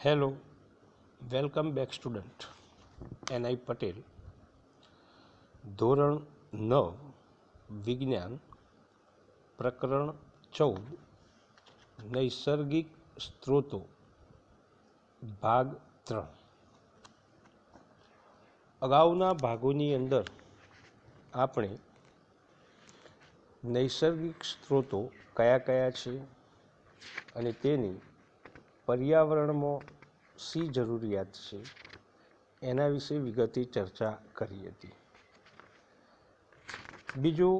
Hello, welcome back student. NI. Patel. ધોરણ 9 વિજ્ઞાન, પ્રકરણ 14 નૈસર્ગિક સ્ત્રોતો, ભાગ 3. અગાઉના ભાગોની અંદર આપણે નૈસર્ગિક સ્ત્રોતો કયા કયા છે અને તેની પર્યાવરણમાં શી જરૂરિયાત છે એના વિશે વિગતે ચર્ચા કરી હતી. બીજું,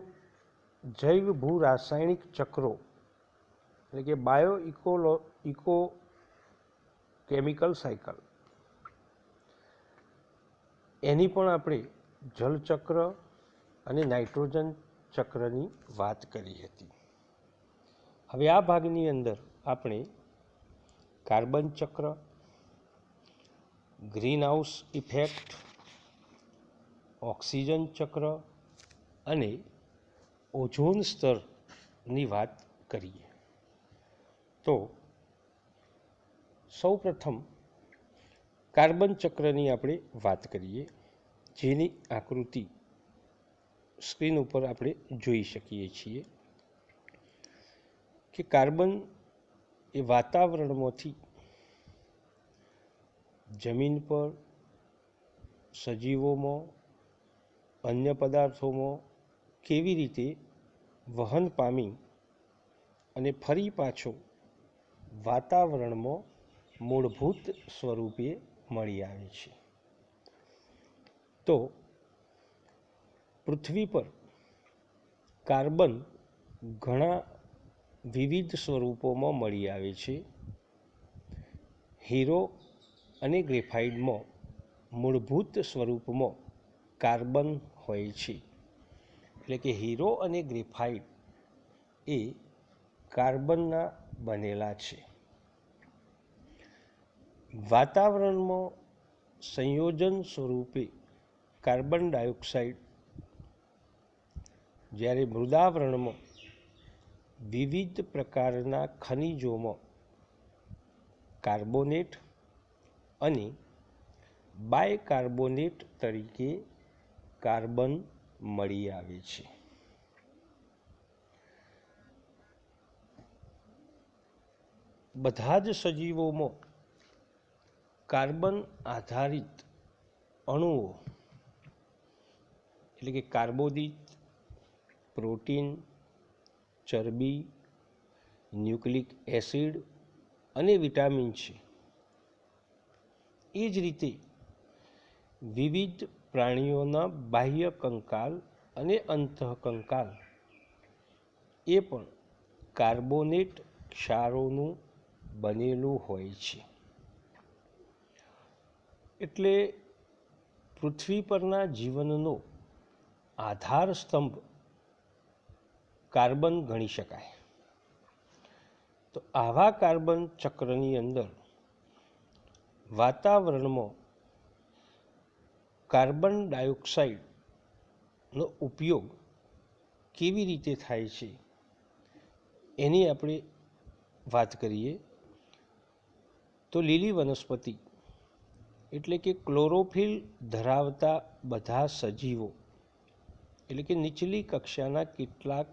જૈવ ભૂ રાસાયણિક ચક્રો એટલે કે ઇકો કેમિકલ સાયકલ, એની પણ આપણે જલચક્ર અને નાઇટ્રોજન ચક્રની વાત કરી હતી. હવે આ ભાગની અંદર આપણે કાર્બન ચક્ર, ગ્રીન હાઉસ ઇફેક્ટ, ઓક્સિજન ચક્ર અને ઓઝોન સ્તરની વાત કરીએ. તો સૌ પ્રથમ કાર્બન ચક્રની આપણે વાત કરીએ, જેની આકૃતિ સ્ક્રીન ઉપર આપણે જોઈ શકીએ છીએ કે કાર્બન એ વાતાવરણમાંથી જમીન પર, સજીવોમાં, અન્ય પદાર્થોમાં કેવી રીતે વહન પામી અને ફરી પાછો વાતાવરણમાં મૂળભૂત સ્વરૂપે મળી આવે છે. તો પૃથ્વી પર કાર્બન ઘણા વિવિધ સ્વરૂપોમાં મળી આવે છે. હીરો અને ગ્રેફાઇટમાં મૂળભૂત સ્વરૂપમાં કાર્બન હોય છે. એટલે કે હીરો અને ગ્રેફાઇટ એ કાર્બનના બનેલા છે. વાતાવરણમાં સંયોજન સ્વરૂપે કાર્બન ડાયોક્સાઇડ, જ્યારે મૃદાવરણમાં વિવિધ પ્રકારના ખનિજોમાં કાર્બોનેટ અને બાયકાર્બોનેટ તરીકે કાર્બન મળી આવે છે. બધા જ સજીવોમાં કાર્બન આધારિત અણુઓ એટલે કે કાર્બોદિત, પ્રોટીન, ચરબી, ન્યુક્લિક એસિડ અને વિટામિન છે. એ જ રીતે વિવિધ પ્રાણીઓના બાહ્ય કંકાલ અને અંતઃકંકાલ એ પણ કાર્બોનેટ ક્ષારોનું બનેલું હોય છે. એટલે પૃથ્વી પરના જીવનનો આધાર સ્તંભ કાર્બન ગણી શકાય. તો આવા કાર્બન ચક્રની અંદર વાતાવરણમાં કાર્બન ડાયોક્સાઇડનો ઉપયોગ કેવી રીતે થાય છે એની આપણે વાત કરીએ. તો લીલી વનસ્પતિ એટલે કે ક્લોરોફિલ ધરાવતા બધા સજીવો, એટલે કે નીચલી કક્ષાના કેટલાક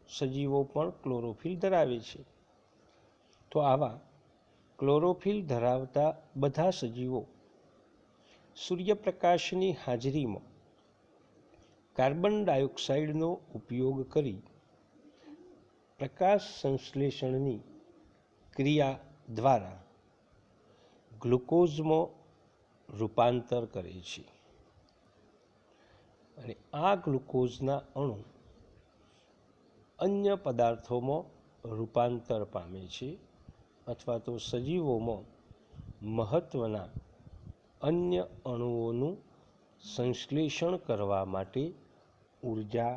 સજીવો પણ ક્લોરોફિલ ધરાવે છે. તો આવા ક્લોરોફિલ ધરાવતા બધા સજીવો સૂર્યપ્રકાશની હાજરીમાં કાર્બન ડાયોક્સાઇડનો ઉપયોગ કરી પ્રકાશ સંશ્લેષણની ક્રિયા દ્વારા ગ્લુકોઝમાં રૂપાંતર કરે છે. અને આ ગ્લુકોઝના અણુ અન્ય પદાર્થોમાં રૂપાંતર પામે છે અથવા તો સજીવોમાં મહત્ત્વના અન્ય અણુઓનું સંશ્લેષણ કરવા માટે ઉર્જા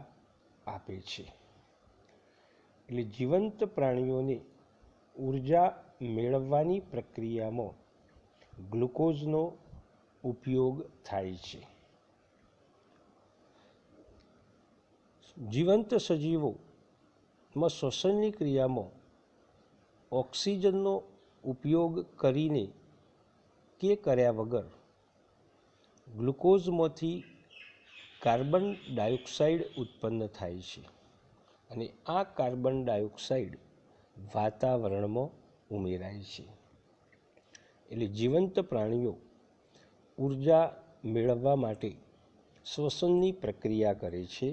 આપે છે. એટલે જીવંત પ્રાણીઓને ઉર્જા મેળવવાની પ્રક્રિયામાં ગ્લુકોઝનો ઉપયોગ થાય છે. જીવંત સજીવોમાં શ્વસનની ક્રિયામાં ઓક્સિજનનો ઉપયોગ કરીને કે કર્યા વગર ગ્લુકોઝમાંથી કાર્બન ડાયોક્સાઇડ ઉત્પન્ન થાય છે અને આ કાર્બન ડાયોક્સાઇડ વાતાવરણમાં ઉમેરાય છે. એટલે જીવંત પ્રાણીઓ ઉર્જા મેળવવા માટે શ્વસનની પ્રક્રિયા કરે છે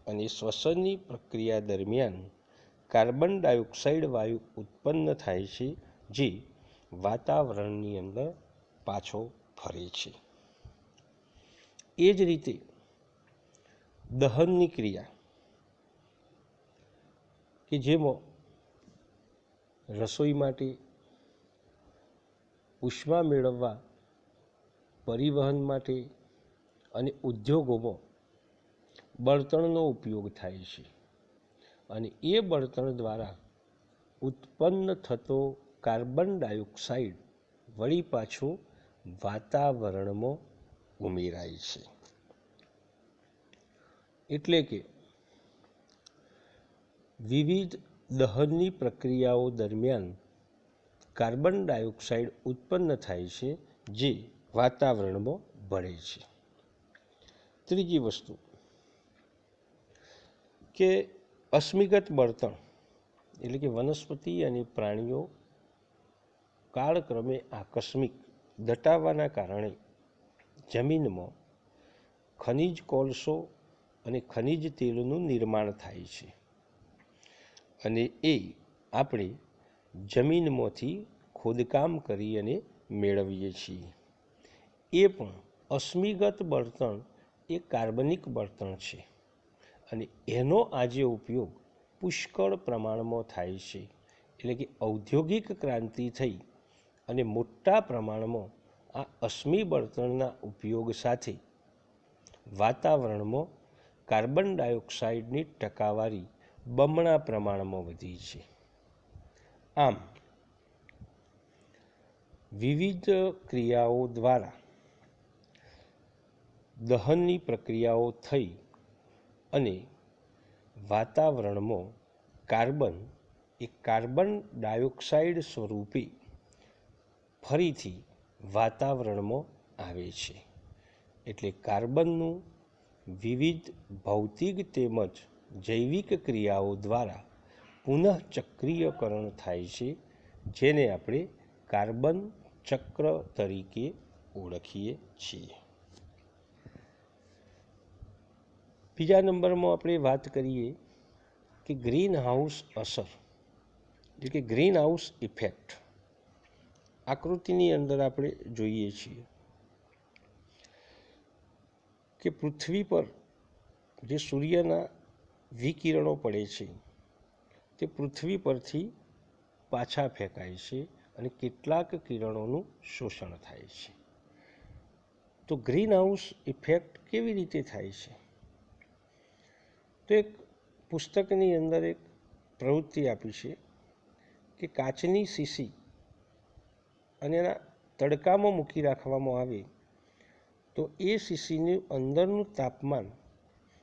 અને શ્વસનની પ્રક્રિયા દરમિયાન કાર્બન ડાયોક્સાઇડ વાયુ ઉત્પન્ન થાય છે, જે વાતાવરણની અંદર પાછો ફરે છે. એ જ રીતે દહનની ક્રિયા, કે જેમાં રસોઈ માટે, ઉષ્મા મેળવવા, પરિવહન માટે અને ઉદ્યોગોમાં બળતણનો ઉપયોગ થાય છે અને એ બળતણ દ્વારા ઉત્પન્ન થતો કાર્બન ડાયોક્સાઇડ વળી પાછો વાતાવરણમાં ઉમેરાય છે. એટલે કે વિવિધ દહનની પ્રક્રિયાઓ દરમિયાન કાર્બન ડાયોક્સાઇડ ઉત્પન્ન થાય છે, જે વાતાવરણમાં ભળે છે. ત્રીજી વસ્તુ કે અશ્મિગત બળતણ, એટલે કે વનસ્પતિ અને પ્રાણીઓ કાળક્રમે આકસ્મિક દટાવાના કારણે જમીનમાં ખનિજ કોલસો અને ખનિજ તેલનું નિર્માણ થાય છે અને એ આપણે જમીનમાંથી ખોદકામ કરી અને મેળવીએ છીએ. એ પણ અશ્મિગત બળતણ એ કાર્બનિક બળતણ છે અને એનો આજે ઉપયોગ પુષ્કળ પ્રમાણમાં થાય છે. એટલે કે ઔદ્યોગિક ક્રાંતિ થઈ અને મોટા પ્રમાણમાં આ અશ્મિ બળતણના ઉપયોગ સાથે વાતાવરણમાં કાર્બન ડાયોક્સાઇડની ટકાવારી બમણા પ્રમાણમાં વધી છે. આમ વિવિધ ક્રિયાઓ દ્વારા દહનની પ્રક્રિયાઓ થઈ અને વાતાવરણમાં કાર્બન ડાયોક્સાઇડ સ્વરૂપે ફરીથી વાતાવરણમાં આવે છે. એટલે કાર્બનનું વિવિધ ભૌતિક તેમજ જૈવિક ક્રિયાઓ દ્વારા પુનઃચક્રીયકરણ થાય છે, જેને આપણે કાર્બન ચક્ર તરીકે ઓળખીએ છીએ. બીજા નંબરમાં આપણે વાત કરીએ કે ગ્રીન હાઉસ અસર, એટલે કે ગ્રીન હાઉસ ઇફેક્ટ. આકૃતિની અંદર આપણે જોઈએ છીએ કે પૃથ્વી પર જે સૂર્યના વિકિરણો પડે છે તે પૃથ્વી પરથી પાછા ફેંકાય છે અને કેટલાક કિરણોનું શોષણ થાય છે. તો ગ્રીન હાઉસ ઇફેક્ટ કેવી રીતે થાય છે? તો એક પુસ્તકની અંદર એક પ્રવૃત્તિ આપી છે કે કાચની શીશી અને એના તડકામાં મૂકી રાખવામાં આવે તો એ શીશીનું અંદરનું તાપમાન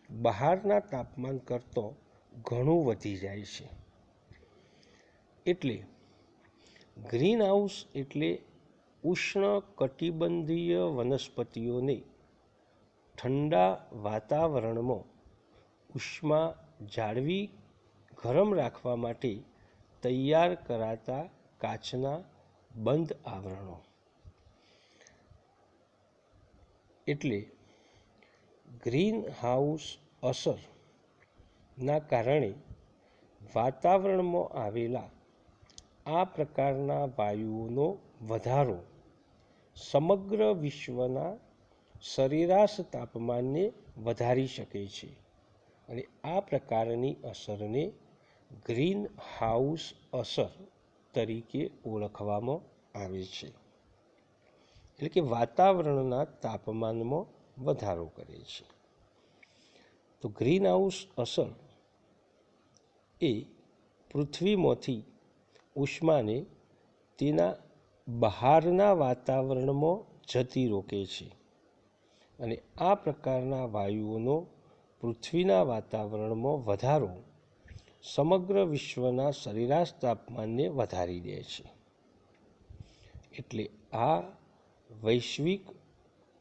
બહારના તાપમાન કરતાં ઘણું વધી જાય છે. એટલે ગ્રીન હાઉસ એટલે ઉષ્ણ કટિબંધીય વનસ્પતિઓને ઠંડા વાતાવરણમાં ઉષ્મા જાળવી ગરમ રાખવા માટે તૈયાર કરાતા કાચના બંધ આવરણો. એટલે ગ્રીન હાઉસ અસરના કારણે વાતાવરણમાં આવેલા આ પ્રકારના વાયુઓનો વધારો સમગ્ર વિશ્વના સરેરાશ તાપમાનને વધારી શકે છે અને આ પ્રકારની અસરને ગ્રીન હાઉસ અસર તરીકે ઓળખવામાં આવે છે. એટલે કે વાતાવરણના તાપમાનમાં વધારો કરે છે. તો ગ્રીન હાઉસ અસર એ પૃથ્વીમાંથી ઉષ્માને તેના બહારના વાતાવરણમાં જતી રોકે છે અને આ પ્રકારના વાયુઓનો પૃથ્વીના વાતાવરણમાં વધારો સમગ્ર વિશ્વના સરેરાશ તાપમાનને વધારી દે છે. એટલે આ વૈશ્વિક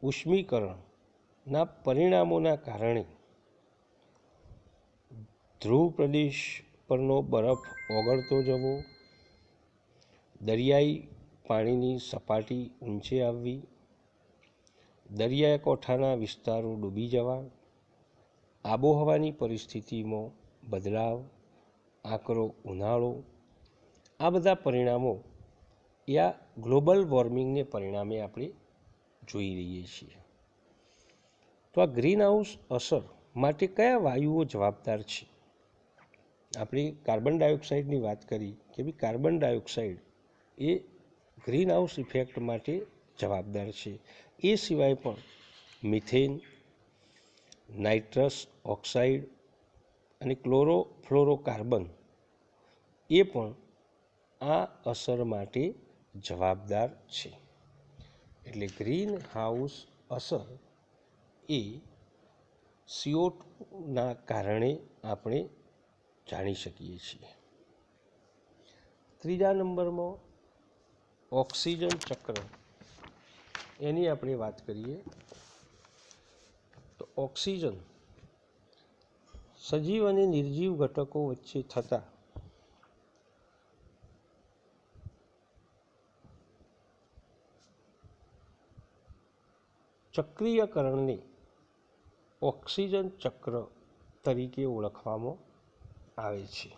ઉષ્મીકરણના પરિણામોના કારણે ધ્રુવ પ્રદેશ પરનો બરફ ઓગળતો જવો, દરિયાઈ પાણીની સપાટી ઊંચે આવવી, દરિયાકાંઠાના વિસ્તારો ડૂબી જવા, આબોહવાની પરિસ્થિતિમાં બદલાવ, આકરો ઉનાળો, આ બધા પરિણામો આ ગ્લોબલ વોર્મિંગને પરિણામે આપણે જોઈ રહીએ છીએ. તો આ ગ્રીન હાઉસ અસર માટે કયા વાયુઓ જવાબદાર છે? આપણે કાર્બન ડાયોક્સાઇડની વાત કરી કે ભાઈ કાર્બન ડાયોક્સાઇડ એ ગ્રીન હાઉસ ઇફેક્ટ માટે જવાબદાર છે. એ સિવાય પણ મિથેન, નાઇટ્રસ ઓક્સાઇડ અને ક્લોરોફ્લોરોકાર્બન એ પણ આ અસર માટે જવાબદાર છે. એટલે ગ્રીન હાઉસ અસર એ CO2ના કારણે આપણે જાણી શકીએ છીએ. ત્રીજા નંબરમાં ઓક્સિજન ચક્ર, એની આપણે વાત કરીએ તો ઓક્સિજન સજીવ અને નિર્જીવ ઘટકો વચ્ચે થતા ચક્રીયકરણને ઓક્સિજન ચક્ર તરીકે ઓળખવામાં આવે છે.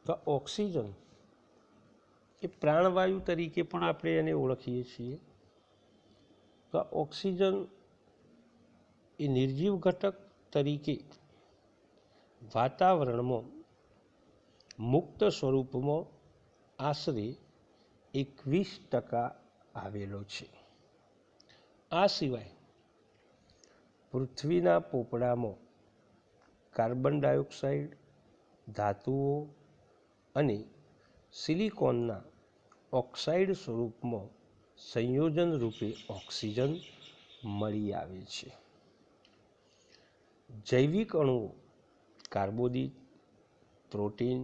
તો ઓક્સિજન એ પ્રાણવાયુ તરીકે પણ આપણે એને ઓળખીએ છીએ. તો ઓક્સિજન એ નિર્જીવ ઘટક તરીકે વાતાવરણમાં મુક્ત સ્વરૂપમાં આશરે 21% આવેલો છે. આ સિવાય પૃથ્વીના પોપડામાં કાર્બન ડાયોક્સાઇડ, ધાતુઓ અને સિલિકોનના ઓક્સાઇડ સ્વરૂપમાં સંયોજન રૂપે ઓક્સિજન મળી આવે છે. જૈવિક અણુઓ કાર્બોદિત, પ્રોટીન,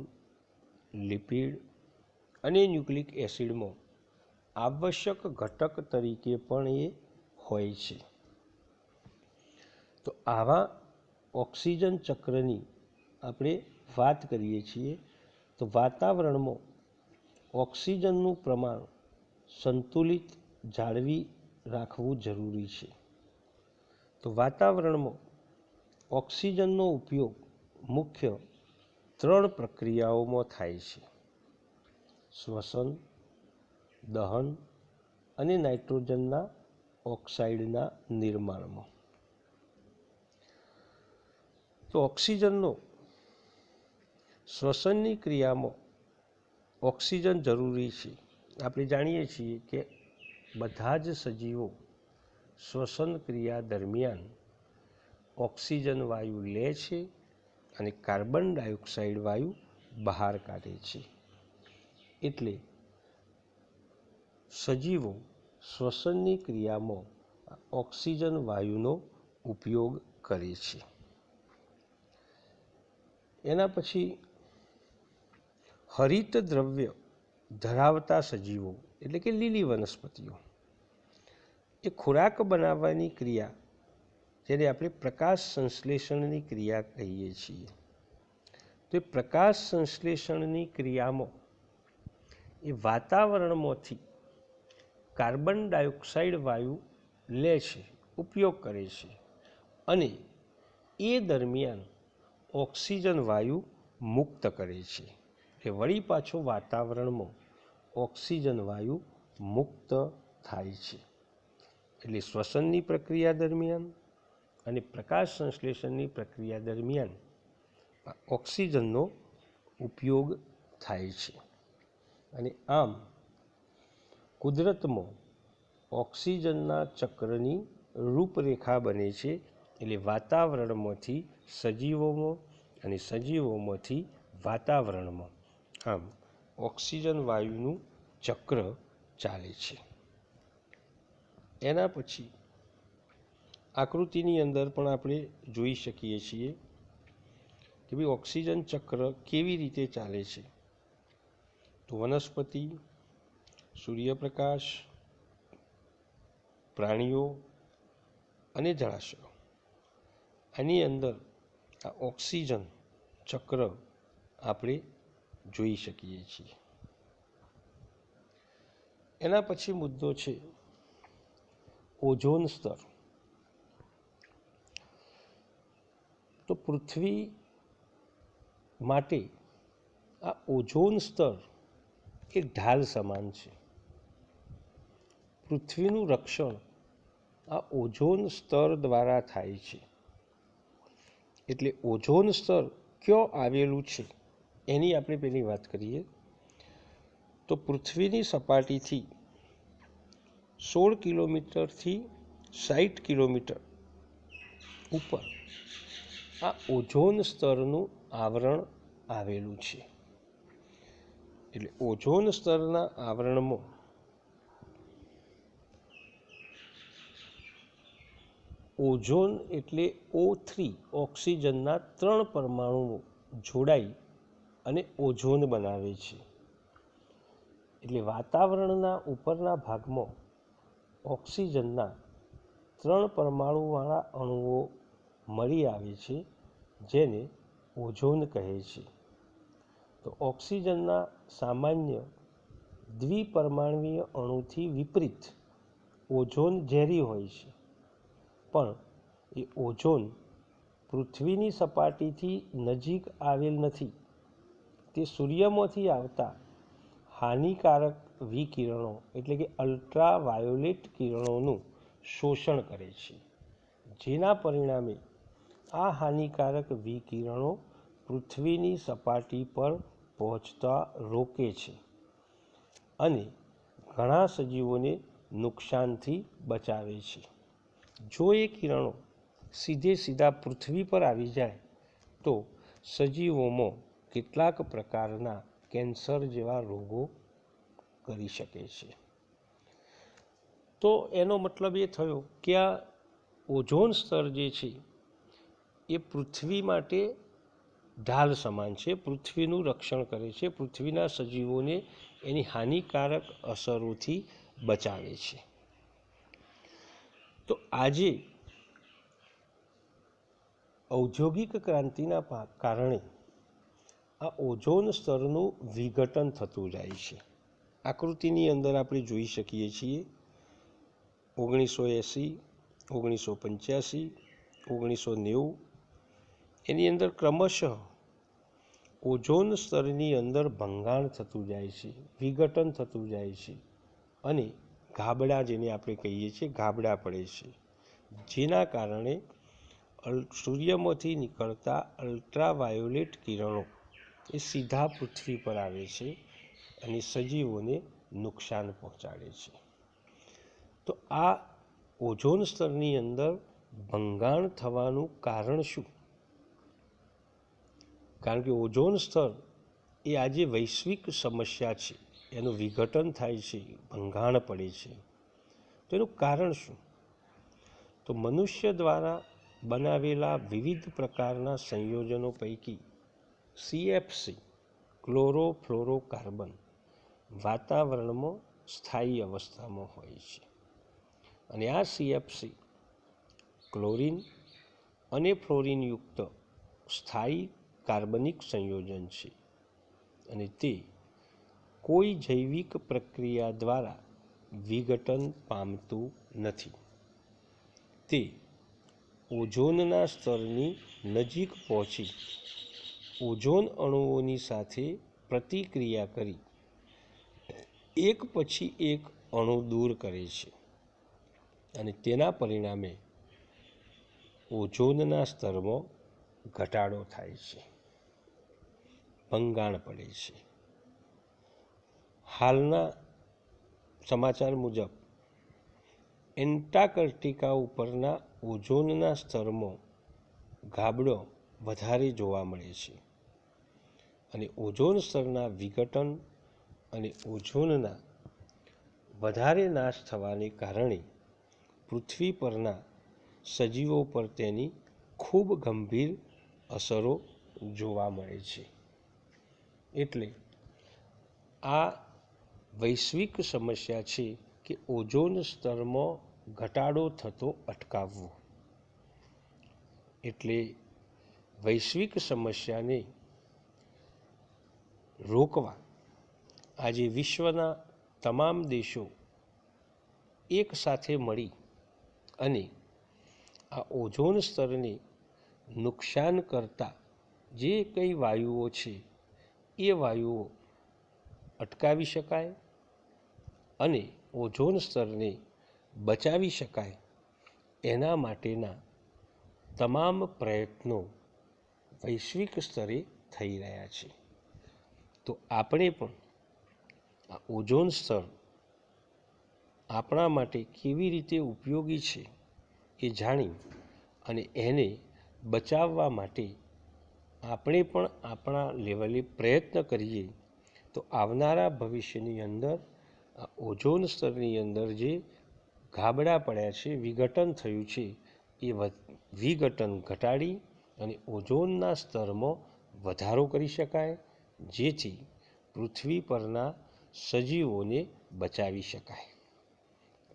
લિપિડ અને ન્યુક્લિક એસિડમાં આવશ્યક ઘટક તરીકે પણ એ હોય છે. તો આવા ઓક્સિજન ચક્રની આપણે વાત કરીએ છીએ તો વાતાવરણમાં ઓક્સિજનનું પ્રમાણ સંતુલિત જાળવી રાખવું જરૂરી છે. તો વાતાવરણમાં ઓક્સિજનનો ઉપયોગ મુખ્ય 3 પ્રક્રિયાઓમાં થાય છે: શ્વસન, દહન અને નાઇટ્રોજનના ઓક્સાઇડના નિર્માણમાં. તો ઓક્સિજનનો શ્વસનની ક્રિયામાં ઓક્સિજન જરૂરી છે. આપણે જાણીએ છીએ કે બધા જ સજીવો શ્વસન ક્રિયા દરમિયાન ઓક્સિજન વાયુ લે છે અને કાર્બન ડાયોક્સાઇડ વાયુ બહાર કાઢે છે. એટલે સજીવો શ્વસનની ક્રિયામાં ઓક્સિજન વાયુનો ઉપયોગ કરે છે. એના પછી હરિત દ્રવ્ય ધરાવતા સજીવો એટલે કે લીલી વનસ્પતિઓ એ ખોરાક બનાવવાની ક્રિયા, જેને આપણે પ્રકાશ સંશ્લેષણની ક્રિયા કહીએ છીએ. તો એ પ્રકાશ સંશ્લેષણની ક્રિયામાં એ વાતાવરણમાંથી કાર્બન ડાયોક્સાઇડ વાયુ લે છે, ઉપયોગ કરે છે અને એ દરમિયાન ઓક્સિજન વાયુ મુક્ત કરે છે. એટલે વળી પાછો વાતાવરણમાં ઓક્સિજન વાયુ મુક્ત થાય છે. એટલે શ્વસનની પ્રક્રિયા દરમિયાન અને પ્રકાશ સંશ્લેષણની પ્રક્રિયા દરમિયાન ઓક્સિજનનો ઉપયોગ થાય છે. અને આમ કુદરતમાં ઓક્સિજનના ચક્રની રૂપરેખા બને છે. એટલે વાતાવરણમાંથી સજીવોમાં અને સજીવોમાંથી વાતાવરણમાં આમ ઓક્સિજન વાયુનું ચક્ર ચાલે છે. એના પછી આકૃતિની અંદર પણ આપણે જોઈ શકીએ છીએ કે ભાઈ ઓક્સિજન ચક્ર કેવી રીતે ચાલે છે. તો વનસ્પતિ, સૂર્યપ્રકાશ, પ્રાણીઓ અને જળાશયો, આની અંદર આ ઓક્સિજન ચક્ર આપણે જોઈ શકીએ છીએ. એના પછી મુદ્દો છે ઓઝોન સ્તર. તો પૃથ્વી માટે આ ઓઝોન સ્તર એક ઢાલ સમાન છે. પૃથ્વીનું રક્ષણ આ ઓઝોન સ્તર દ્વારા થાય છે. એટલે ઓઝોન સ્તર ક્યાં આવેલું છે એની આપણે પહેલી વાત કરીએ. તો પૃથ્વીની સપાટીથી 16 કિલોમીટરથી 60 કિલોમીટર ઉપર આ ઓઝોન સ્તરનું આવરણ આવેલું છે. એટલે ઓઝોન સ્તરના આવરણમાં ઓઝોન એટલે O3 ઓક્સિજનના 3 પરમાણુઓ જોડાઈ અને ઓઝોન બનાવે છે. એટલે વાતાવરણના ઉપરના ભાગમાં ઓક્સિજનના 3 પરમાણુવાળા અણુઓ મળી આવે છે, જેને ઓઝોન કહે છે. તો ઓક્સિજનના સામાન્ય દ્વિપરમાણુવીય અણુથી વિપરીત ઓઝોન ઝેરી હોય છે, પણ એ ઓઝોન પૃથ્વીની સપાટીથી નજીક આવેલ નથી. તે સૂર્યમાંથી આવતા હાનિકારક વિકિરણો એટલે કે અલ્ટ્રાવાયોલેટ કિરણોનું શોષણ કરે છે, જેના પરિણામે આ હાનિકારક વિકિરણો પૃથ્વીની સપાટી પર પહોંચતા રોકે છે અને ઘણા સજીવોને નુકસાનથી બચાવે છે. જો એ કિરણો સીધા પૃથ્વી પર આવી જાય તો સજીવોમાં કેટલાક પ્રકારના કેન્સર જેવા રોગો કરી શકે છે. તો એનો મતલબ એ થયો કે આ ઓઝોન સ્તર જે છે એ પૃથ્વી માટે ઢાલ સમાન છે. પૃથ્વીનું રક્ષણ કરે છે, પૃથ્વીના સજીવોને એની હાનિકારક અસરોથી બચાવે છે. તો આજે ઔદ્યોગિક ક્રાંતિના કારણે આ ઓઝોન સ્તરનું વિઘટન થતું જાય છે. આકૃતિની અંદર આપણે જોઈ શકીએ છીએ 1980, 1985, 1990 એની અંદર ક્રમશઃ ઓઝોન સ્તરની અંદર ભંગાણ થતું જાય છે, વિઘટન થતું જાય છે અને ગાબડા, જેને આપણે કહીએ છીએ, ગાબડા પડે છે, જેના કારણે સૂર્યમાંથી નીકળતા અલ્ટ્રાવાયોલેટ કિરણો એ સીધા પૃથ્વી પર આવે છે અને સજીવોને નુકસાન પહોંચાડે છે. તો આ ઓઝોન સ્તરની અંદર ભંગાણ થવાનું કારણ શું? કારણ કે ઓઝોન સ્તર એ આજે વૈશ્વિક સમસ્યા છે. એનું વિઘટન થાય છે, ભંગાણ પડે છે. તો એનું કારણ શું? તો મનુષ્ય દ્વારા બનાવેલા વિવિધ પ્રકારના સંયોજનો પૈકી CFC ક્લોરોફ્લોરોકાર્બન વાતાવરણમાં સ્થાયી અવસ્થામાં હોય છે અને આ CFC ક્લોરીન અને ફ્લોરિનયુક્ત સ્થાયી કાર્બનિક સંયોજન છે અને તે કોઈ જૈવિક પ્રક્રિયા દ્વારા વિઘટન પામતું નથી. તે ઓઝોનના સ્તરની નજીક પહોંચી ઓઝોન અણુઓની સાથે પ્રતિક્રિયા કરી એક પછી એક અણુ દૂર કરે છે અને તેના પરિણામે ઓઝોનના સ્તરમાં ઘટાડો થાય છે, ભંગાણ પડે છે. હાલના સમાચાર મુજબ એન્ટાર્કટિકા ઉપરના ઓઝોનના સ્તરમાં ગાબડો વધારે જોવા મળે છે અને ઓઝોન સ્તરના વિઘટન અને ઓઝોનના વધારે નાશ થવાને કારણે પૃથ્વી પરના સજીવો પર તેની ખૂબ ગંભીર અસરો જોવા મળે છે. એટલે આ વૈશ્વિક સમસ્યા છે કે ઓઝોન સ્તરમાં ઘટાડો થતો અટકાવવો. એટલે વૈશ્વિક સમસ્યાને રોકવા આજે વિશ્વના તમામ દેશો એક સાથે મળી અને આ ઓઝોન સ્તરને નુકસાન કરતા જે કંઈ વાયુઓ છે એ વાયુઓ અટકાવી શકાય અને ઓઝોન સ્તરને બચાવી શકાય એના માટેના તમામ પ્રયત્નો વૈશ્વિક સ્તરે થઈ રહ્યા છે. તો આપણે પણ આ ઓઝોન સ્તર આપણા માટે કેવી રીતે ઉપયોગી છે એ જાણી અને એને બચાવવા માટે આપણે પણ આપણા લેવલે પ્રયત્ન કરીએ તો આવનારા ભવિષ્યની અંદર આ ઓઝોન સ્તરની અંદર જે ગાબડા પડ્યા છે, વિઘટન થયું છે, એ વિઘટન ઘટાડી અને ઓઝોનના સ્તરમાં વધારો કરી શકાય, જેથી પૃથ્વી પરના સજીવોને બચાવી શકાય.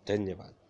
ધન્યવાદ.